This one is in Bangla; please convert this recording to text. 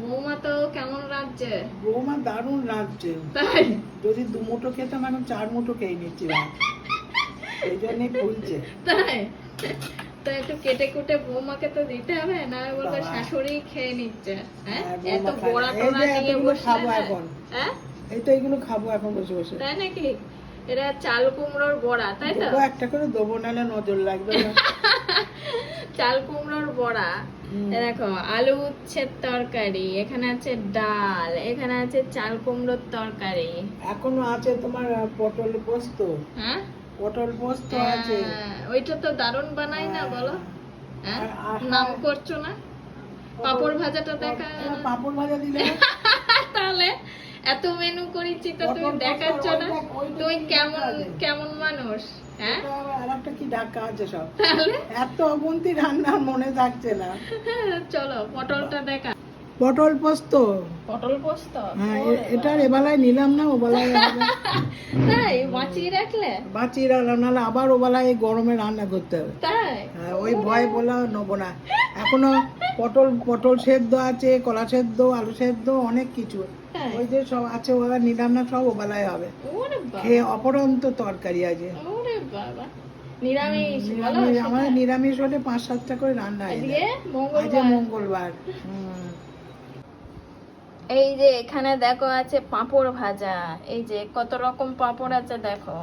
বৌমা তো কেমন রাঁধছে? বৌমা দারুণ রাঁধছে। তাই? যদি 2 মুঠো খেতাম এখন 4 মুঠো খেয়ে নিচ্ছি ভাত। এই জন্যই ফুলছে। তাই? তো একটু কেটে কুটে বৌমাকে তো দিতে হবে, না বলবে বাবা। শাশুড়ি খেয়ে নিচ্ছে। হ্যাঁ, হ্যাঁ, এত বৌমা খায় না। বড়া এই টোড়া যে নিয়ে এতগুলো বসলে খাবো না? এখন। হ্যাঁ, এই তো এগুলো খাবো এখন বসে বসে। তাই নাকি? এটা চাল কুমড়োর বড়া, তাই তো? দেবো একটা করে, দেবো নাহলে নজর লাগবে না। চাল কুমড়োর বড়া। হুম। এ দেখো, আলু উচ্ছের তরকারি, এখানে আছে ডাল, এখানে আছে চাল কুমড়োর তরকারি। এখনো আছে তোমার পটল পোস্ত। হ্যাঁ, পটল পোস্ত আছে। ওইটা তো দারুণ বানাই না বলো? হ্যাঁ, নাম করছো না? পাপড় ভাজাটা দেখা পাপড় ভাজা দিলে তাহলে এত মেনু করেছি তো তুমি পটল পোস্ত, দেখাচ্ছ না? ওইটা তুমি কি কেমন ডাকা আছে? কেমন মানুষ? হ্যাঁ, আর একটা কি ডাকা আছে সব। তাহলে এত অবন্তি রান্না মনে থাকছে না। চলো পটলটা দেখা। পটল পোস্ত। পটল পোস্ত? হ্যাঁ, ওরে এটার বাবা। এবেলায় নিলাম না, ওবেলায় হবে। তাই বাঁচিয়ে রাখলে? বাঁচিয়ে রান্না, নাহলে আবার ওবেলায় এই গরমে রান্না করতে হবে। তাই? হ্যাঁ, ওই ভয় বলে নেবো না। এখনো পটল পটল সেদ্ধ আছে, কলা সেদ্ধ, আলু সেদ্ধ, অনেক কিছু। তাই? ওই যে সব আছে, ওরা নিলাম না, সব ওবেলায় হবে। ওরে বাবা, খেয়ে অপরন্ত তরকারি আছে। ওরে বাবা। নিরামিষ বলো নিরামিষ, সেটা? আমাদের নিরামিষ হলে 5-7টা করে রান্না হয়। আজকে আজ মঙ্গলবার। মঙ্গলবার। এই যে এখানে দেখো আছে পাঁপড় ভাজা, এই যে কত রকম পাঁপড় আছে দেখো।